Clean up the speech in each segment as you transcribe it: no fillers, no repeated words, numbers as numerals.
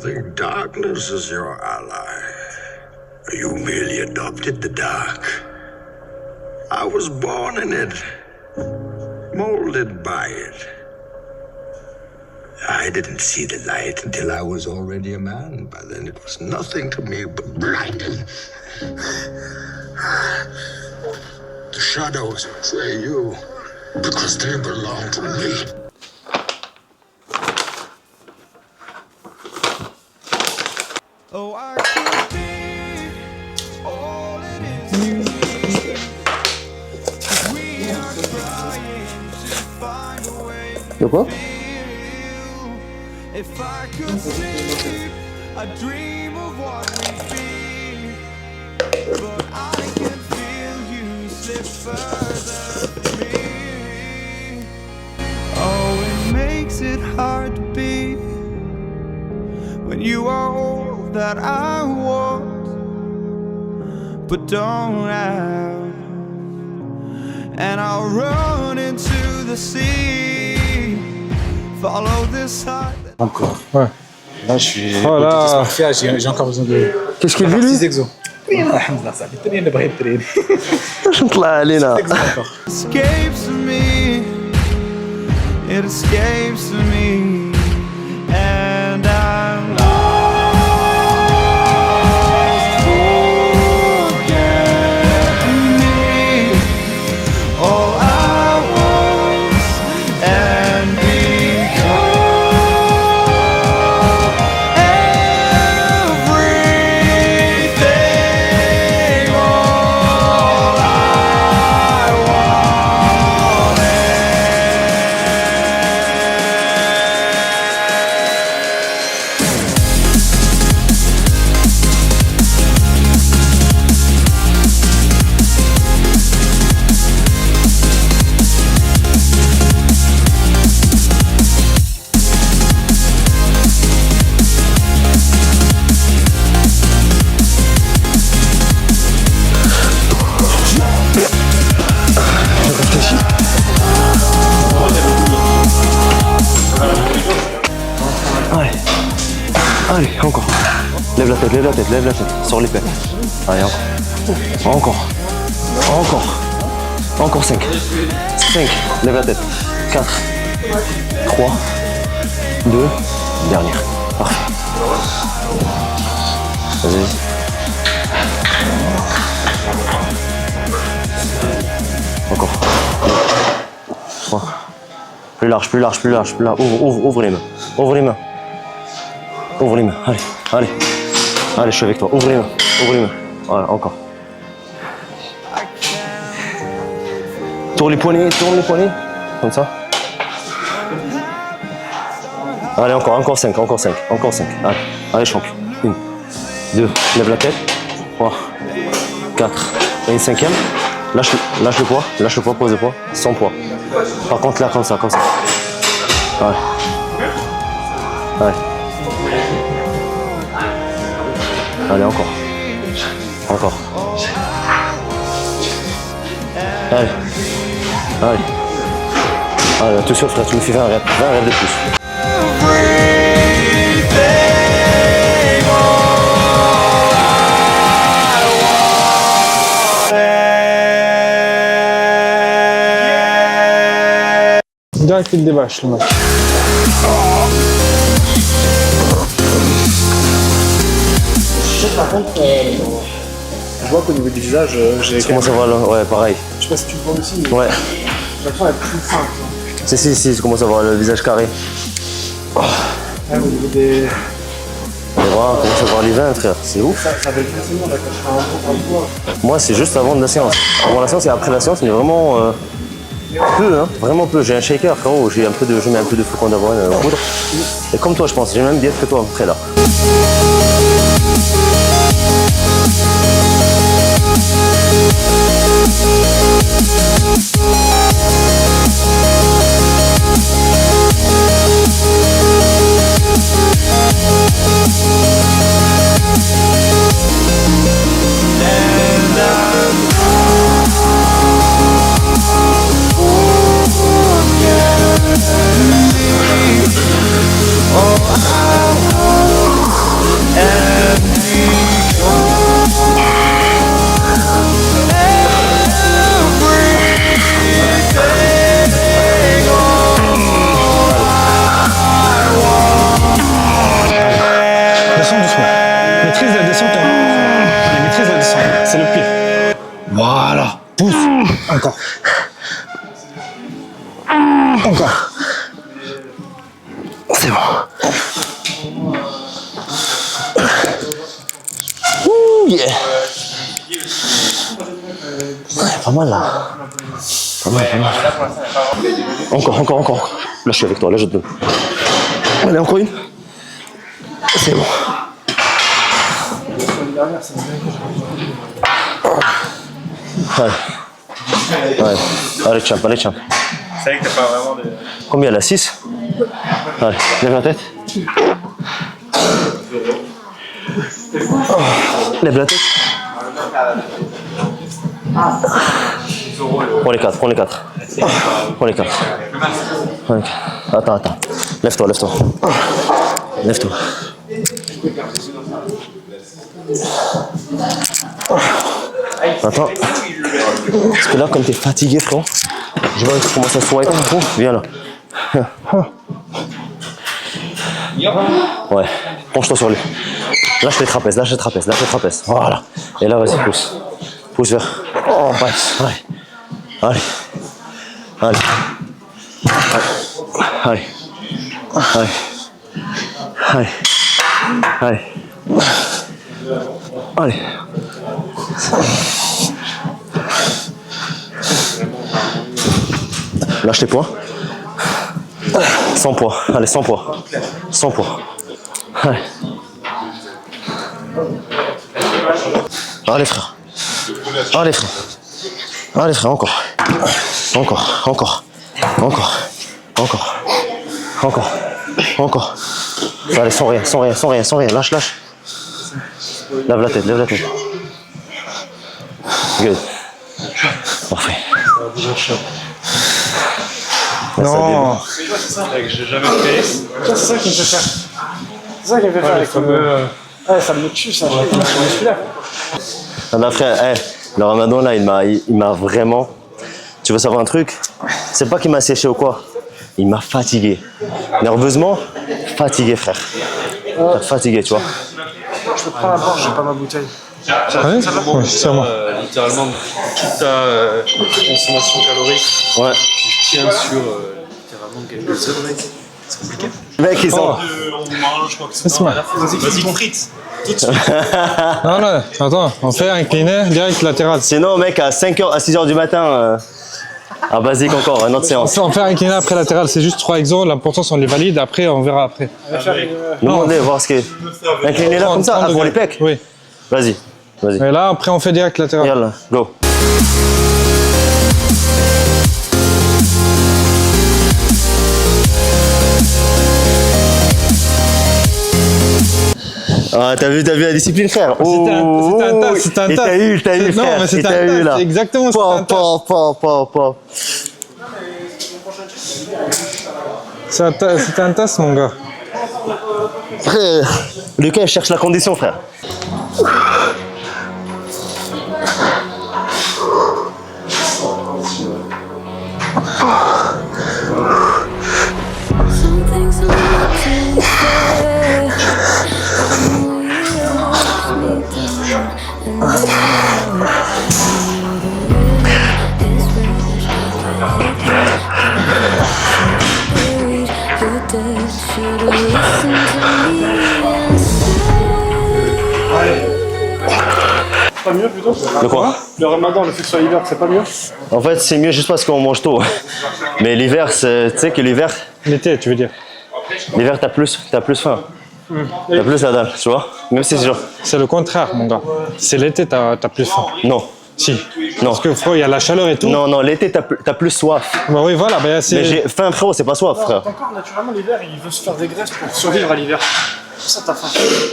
think darkness is your ally. You merely adopted the dark. I was born in it, molded by it. I didn't see the light until I was already a man. By then it was nothing to me but blinding. The shadows betray you because they belong to me. Oh, I could be all it is to me. 'Cause we are trying to find a way De quoi? to feel. If I could sleep, I dream of what we'd be. But I can feel you slip further from me. Oh, it makes it hard to be when you are all that I want, but don't have. And I'll run into the sea, follow this heart. Encore. Ouais. Là, je suis. Oh là. J'ai encore besoin de. Qu'est-ce qu'il dit lui? 6 exos. Alhamdulillah, ça fait très bien de باش نطلع علينا. Escapes me, it escapes me, and I'm lost. Forget me, all I was, and become everything. All I wanted. Allez. Allez, encore. Lève la tête, lève la tête, lève la tête. Sors l'épée. Allez, encore. Encore. Encore. Encore 5. 5. Lève la tête. 4. 3. 2. Dernière. Parfait. Vas-y. Encore. 3. Plus large, plus large, plus large, plus large. Ouvre les mains. Ouvre les mains. Ouvre les mains. Allez, allez. Allez, je suis avec toi. Ouvre les mains. Ouvre les mains. Voilà, encore. Tourne les poignets, tourne les poignets. Comme ça. Allez, encore 5, encore 5, encore 5. Allez, allez, champion. 1, 2, lève la tête. 3, 4. Et une 5e. Lâche le poids, pose le poids. Sans poids. Par contre, là, comme ça, comme ça. Ouais. Ouais. Allez, encore. Encore. Allez. Allez. Allez, attention frère, tu me fais 20 rêves de plus. Direct il débâche le mec. Par contre, je vois qu'au niveau du visage, j'ai. Tu commences à voir là, ouais, pareil. Je sais pas si tu le vois aussi, mais Ouais. l'action est plus simple. Si, tu commences à voir le visage carré. Au niveau des. Les bras, on commence à voir les veins, frère, c'est ouf. Ça va être facilement là quand je fais un poids. Moi, c'est juste avant de la séance. Avant la séance et après la séance, mais vraiment peu, hein, vraiment peu. J'ai un shaker, frérot, je mets un peu de flocons d'avoine en poudre. Et comme toi, je pense, j'ai même bien que toi, après là. Encore. Encore. C'est bon. Ouh, yeah. Ouais, pas mal là. Pas mal, pas mal. Encore. Là, je suis avec toi, là, je te donne. Allez, encore une. C'est bon. Ouais. Allez, champ. C'est vrai que t'as pas vraiment de... Combien là? 6? Allez, lève la tête. Lève la tête. Prends les 4. Attends. Lève-toi. Attends. Parce que là, comme t'es fatigué, frérot, je vois que tu commences à swipe. Viens là. Ouais, penche-toi sur lui. Lâche les trapèzes. Voilà. Et là, vas-y, pousse. Pousse vers. Oh, passe. Allez. Lâche les poids. 100 poids. Allez, 100 poids. Allez, frère. Encore. Allez, sans rien. Lâche. Lève la tête. Good. Parfait. Non. J'ai jamais fait. C'est ça qui me fait faire. C'est ça qui me fait faire. Les fameux... Ouais, ça me tue, ça. Je suis musculaire. Ah, frère, le ramadan là, il m'a vraiment. Tu veux savoir un truc? C'est pas qu'il m'a séché ou quoi. Il m'a fatigué. Nerveusement, fatigué, frère. Fatigué, tu vois. Je peux prendre la porte, j'ai pas ma bouteille. Ouais, c'est à moi. littéralement, toute ta consommation calorique, Ouais. tu tiens sur littéralement quelques secondes, mec. C'est compliqué. Mec, ils sont. On mange quoi que ce C'est soit. moi. Vas-y, frites. Tout de suite. Non, attends, on fait incliné, direct latéral. Sinon, mec, à 5h, à 6h du matin, à basique encore, une autre séance. On fait incliné après latéral, c'est juste 3 exos, l'important c'est on les valide, après on verra après. Demandez, voir ce qui est. Incliné là, comme ça, pour les pecs. Oui. Vas-y. Et là, après on fait direct latéral. Yallah, go. Ah, t'as vu la discipline, frère. C'était un tas. Et t'as eu, frère. Non, mais c'était un tas, c'est exactement ça. C'était un tas, mon gars. Frère, Lucas, il cherche la condition, frère. Some things are not to say. Pas mieux plutôt? De quoi? Le ramadan, le fait que ce soit l'hiver, c'est pas mieux? En fait, c'est mieux juste parce qu'on mange tôt. Mais l'hiver, tu sais que l'hiver, L'été, tu veux dire? t'as plus faim. T'as plus la dalle, tu vois? Même si c'est genre. C'est le contraire, mon gars. C'est l'été, t'as plus faim. Non. Si. Non. Parce que frérot, il y a la chaleur et tout. Non, l'été, t'as plus soif. Bah oui, voilà. Bah, Mais j'ai faim, frérot, c'est pas soif, frère. Ton corps, naturellement, l'hiver, il veut se faire des graisses pour survivre à l'hiver. C'est pour ça que t'as faim.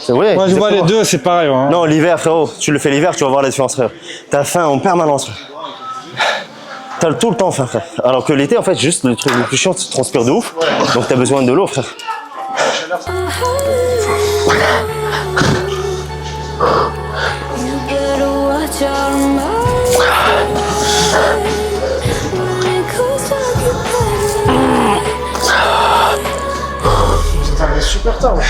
C'est vrai. Moi, je vois les exactement. deux, c'est pareil. Hein. Non, l'hiver, frérot, tu le fais l'hiver, tu vas voir la différence, frère. T'as faim en permanence, frère. T'as tout le temps faim, frère. Alors que l'été, en fait, juste le truc le plus chiant, tu transpires de ouf. Donc t'as besoin de l'eau, frère. You better watch out, C'est arrivé super tard, ouais.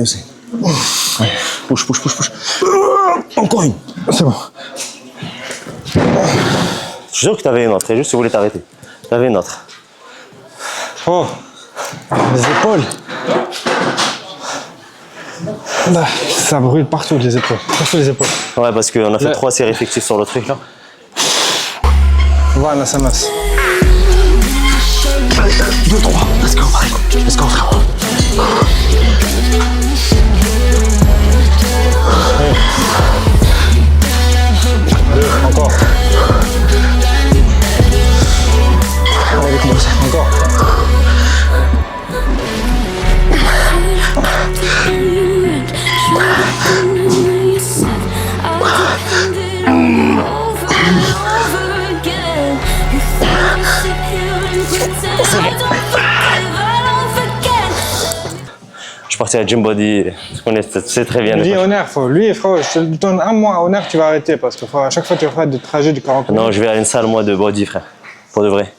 aussi. Ouais. Push. Encore une. C'est bon. Je suis sûr que t'avais une autre, c'est juste que tu voulais t'arrêter. T'avais une autre. Oh, les épaules. Là, ça brûle partout les épaules. Partout les épaules. Ouais, parce qu'on a fait Là. 3 séries effectives sur le truc là. Voilà, ça masse. 2, 3, let's go frère. Encore. Allez, commence. Encore. Je suis parti à Gym Body, tu sais très bien. Lui, Honneur, frérot, je te donne un mois à Honneur, tu vas arrêter parce que à chaque fois tu vas faire des trajets de 40 minutes. Non, je vais à une salle moi de body frère, pour de vrai.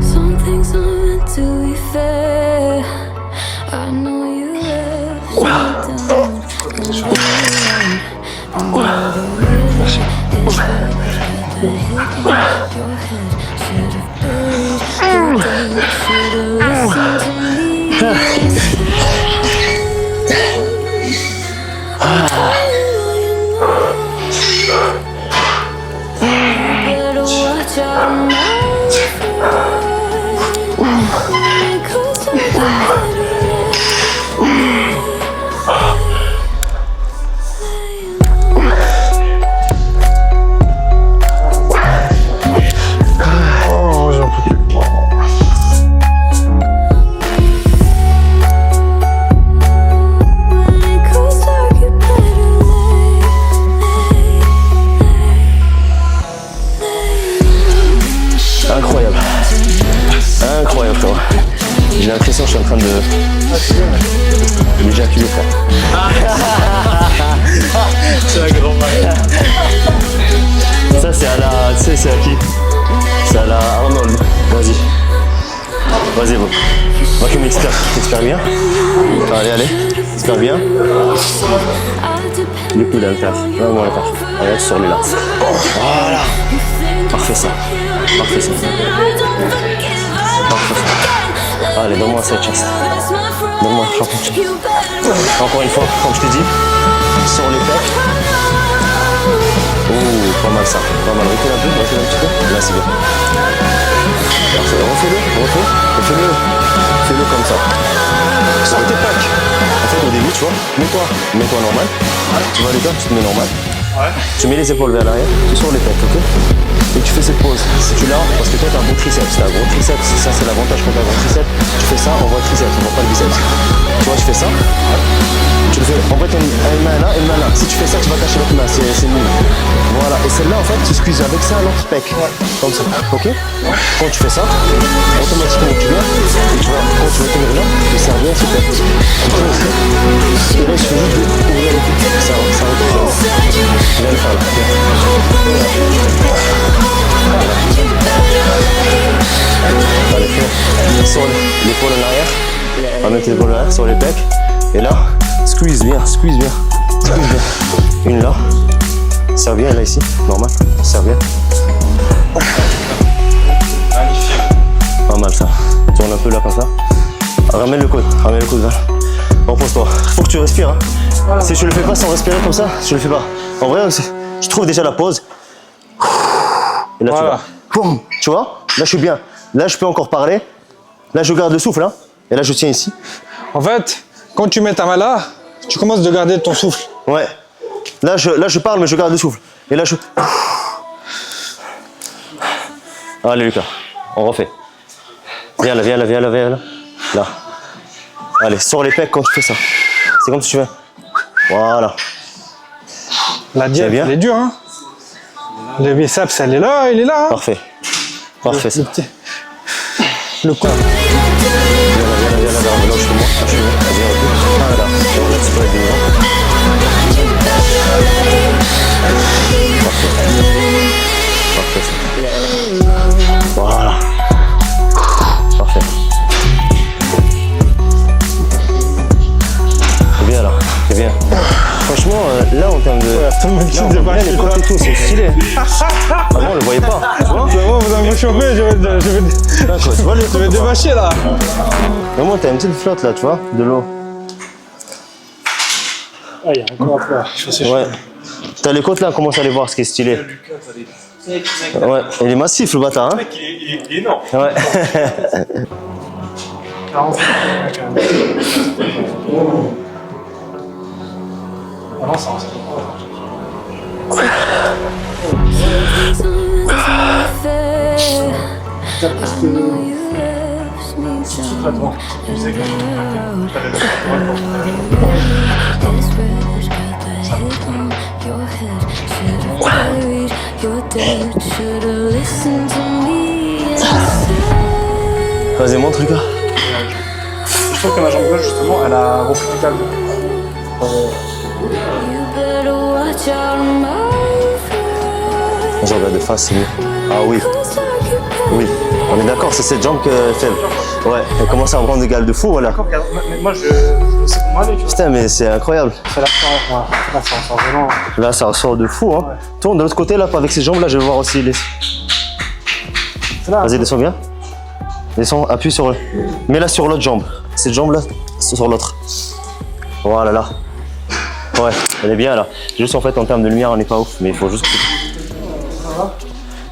Some things are meant to be fair. I know you left me down. Another way is better than hitting your head. Should've buried your day. Should've listened to me. Better watch out now. Oh, j'en peux plus. Incroyable. Incroyable frère. J'ai l'impression que je suis en train de d'éjaculer frère. C'est un grand mal. Ça c'est à la... Tu sais c'est à qui? C'est à la Arnold. Vas-y bon. Moi qui m'expère bien. Allez, expère bien. Du coup là le taf. Vraiment le taf. Regarde sur lui là. Voilà. Parfait ça. Allez, donne-moi cette chest. Donne-moi un champion de chest. Encore une fois, comme je t'ai dit, sur les pecs. Oh, pas mal ça. Pas mal. Recule un petit peu. Là, c'est bien. Parfait. Refais-le. Fais-le comme ça. Sur tes pecs. En fait, au début, tu vois, mets-toi normal. Tu vois les gars, tu te mets normal. Tu mets les épaules vers l'arrière, tu sors les pecs, ok? Et tu fais cette pause. Si tu l'as, parce que toi, t'as un boucle. triceps. T'as un gros triceps, ça c'est l'avantage quand t'as un gros triceps. Tu fais ça, on voit le triceps, on voit pas le biceps. Tu vois, tu fais ça. Tu le fais, en fait, une main là, une main là. Si tu fais ça, tu vas cacher l'autre main, c'est nul. Voilà, et celle-là, en fait, tu squeezes avec ça l'autre pec. Comme ça, ok? Quand tu fais ça, automatiquement tu viens, et tu vois, quand tu veux tenir là, le cerveau se pète. Et là, il suffit juste d'ouvrir le cul. Ça retrouve. Viens le faire là. Allez, fais. Sur l'épaule en arrière. On va mettre l'épaule en arrière sur les pecs. Et là, squeeze bien, squeeze bien. Squeeze bien. Une là. Serre bien là ici, normal. Serre bien. Pas mal ça. Tourne un peu là comme ça. Ramène le coude là. Repose-toi. Faut que tu respires. Hein. Voilà. Si tu le fais pas sans respirer comme ça, tu le fais pas. En vrai, je trouve déjà la pause. Et là, Voilà. tu vois. Boum, tu vois. Là, je suis bien. Là, je peux encore parler. Là, je garde le souffle. Hein. Et là, je tiens ici. En fait, quand tu mets ta main là, tu commences de garder ton souffle. Ouais. Là, je parle, mais je garde le souffle. Et là, je... Allez, Lucas. On refait. Viens là, viens là, viens là, viens là. Là. Allez, sors les pecs quand tu fais ça. C'est comme si tu fais. Voilà. La diète, bien. elle est dure, hein. Le biceps, elle est là, il est là. Hein. Parfait. Parfait, ça. Le corps. Viens là, lâche-moi. Viens, voilà. Et on laisse pas les deux. Parfait. Parfait. Voilà. Parfait. C'est bien là. C'est bien. Franchement, là en termes de. Tout le monde qui se Là, les côtés et tout, c'est stylé. Avant, on le voyait pas. Tu vois? C'est bon, vous allez me chauffer, je vais débâcher là. Vraiment, t'as une petite flotte là, tu vois, de l'eau. Ah, il y a encore un peu. Je sais Ouais. T'as les côtes là, commence à les voir ce qui est stylé. Ouais, il est massif le bâtard, hein. Il est énorme. Ouais. Avant, ça Vas-y, montre Lucas. Je trouve que ma jambe gauche, justement, elle a repris du calme. Je regarde de face, c'est mieux. Ah oui. Oui. On est d'accord, c'est cette jambe que faible. Ouais, elle commence à prendre des gales de fou, voilà. Mais moi, je sais comment aller, tu vois. Putain, mais c'est incroyable. C'est la fin, voilà. Là, ça ressort vraiment. Là, ça ressort de fou, hein. Ouais. Tourne de l'autre côté, là, avec ces jambes-là, je vais voir aussi les... C'est là. Vas-y, descends bien. Descends, appuie sur eux. Mets-la sur l'autre jambe. Cette jambe-là, sur l'autre. Voilà, là. Ouais, elle est bien, là. Juste, en fait, en termes de lumière, on n'est pas ouf, mais il faut juste...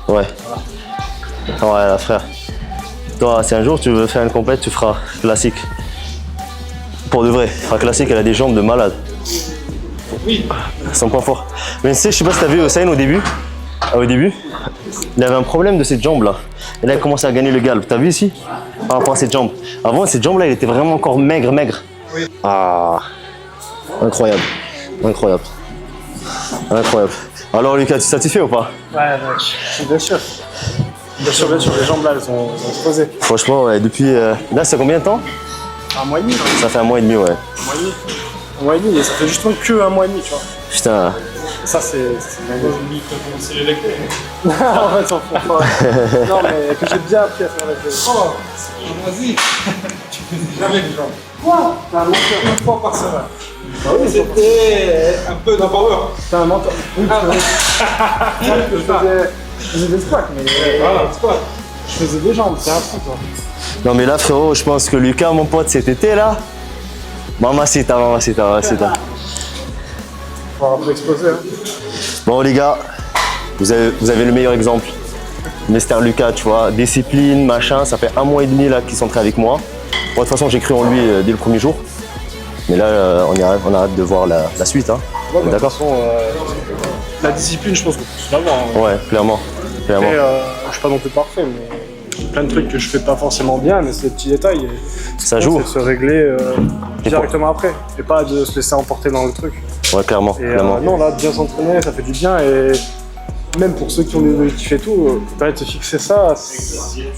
Ouais. Ouais, là, frère. Toi, si un jour tu veux faire une complète, tu feras classique. Pour de vrai. Tu feras classique, elle a des jambes de malade. Oui. Son point fort. Mais tu sais, je sais pas si t'as vu Hossein au début. Au début, il avait un problème de cette jambe-là. Et là, il commençait à gagner le galbe. T'as vu ici? Par rapport à cette jambe. Avant, cette jambe-là, il était vraiment encore maigre. Oui. Ah. Incroyable. Incroyable. Incroyable. Alors, Lucas, tu es satisfait ou pas? Ouais, bien sûr. Bien sûr, les jambes là, elles ont explosé. Franchement, ouais, depuis. Là, c'est combien de temps? Un mois et demi. Ça fait 1 mois et demi, ouais. Un mois et demi, et ça fait justement que 1 mois et demi, tu vois. Putain. Et ça, c'est c'est l'électrique. En fait, on fait pas. Non, mais que j'ai bien appris à faire avec les jambes. Oh, vas-y. Tu faisais jamais les jambes. Quoi? T'as un menteur une fois par semaine. Bah oui, c'était un peu de power. T'as un menteur. Oui, je faisais des squats, mais voilà, squat. Je faisais des jambes, c'est un truc, quoi. Non, mais là, frérot, je pense que Lucas, mon pote, cet été là. Mamacita. Faut un peu exploser, hein. Bon, les gars, vous avez le meilleur exemple. Mister Lucas, tu vois, discipline, machin, ça fait 1 mois et demi là qu'il s'entraîne avec moi. Bon, de toute façon, j'ai cru en lui dès le premier jour. Mais là, on a hâte de voir la suite. Hein. Ouais, D'accord. de toute façon, la discipline, je pense qu'on peut tous l'avoir. Hein. Ouais, clairement. Après, je suis pas non plus parfait, mais plein de trucs que je fais pas forcément bien, mais c'est des petits détails. Ça joue. C'est de se régler directement après, et pas de se laisser emporter dans le truc. Ouais, clairement. Et clairement. non, là, bien s'entraîner, ça fait du bien, et même pour ceux qui ont des objectifs et tout, peut-être se fixer ça.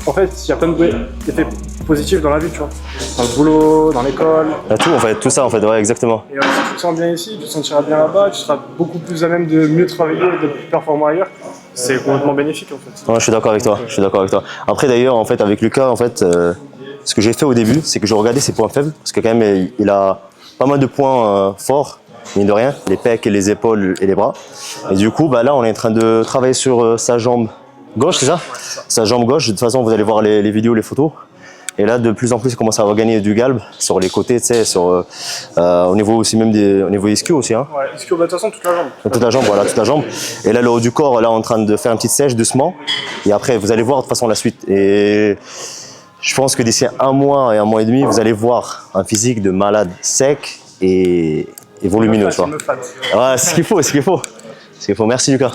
En fait, il y a plein d'effets positifs dans la vie, tu vois. Dans le boulot, dans l'école. Tout, en fait, tout ça, en fait, ouais, exactement. Et si tu te sens bien ici, tu te sentiras bien là-bas, tu seras beaucoup plus à même de mieux travailler, de plus performant ailleurs. C'est complètement bénéfique, en fait. Ouais, je suis d'accord avec toi. Je suis d'accord avec toi. Après, d'ailleurs, en fait, avec Lucas, en fait, ce que j'ai fait au début, c'est que je regardais ses points faibles, parce que quand même, il a pas mal de points forts, mine de rien, les pecs et les épaules et les bras. Et du coup, bah là, on est en train de travailler sur sa jambe gauche, c'est ça? Sa jambe gauche. De toute façon, vous allez voir les vidéos, les photos. Et là, de plus en plus, il commence à regagner du galbe sur les côtés, tu sais, au niveau aussi même au niveau ischio aussi, hein. Ouais, ischio, bah, de toute façon, toute la jambe. Toute la jambe, voilà, toute la jambe. Et là, le haut du corps, là, en train de faire une petite sèche doucement. Et après, vous allez voir de toute façon la suite. Et je pense que d'ici un mois et un mois et demi, vous allez voir un physique de malade sec et volumineux, tu vois. Ouais, c'est ce qu'il faut, c'est ce qu'il faut. C'est ce qu'il faut. Merci, Lucas.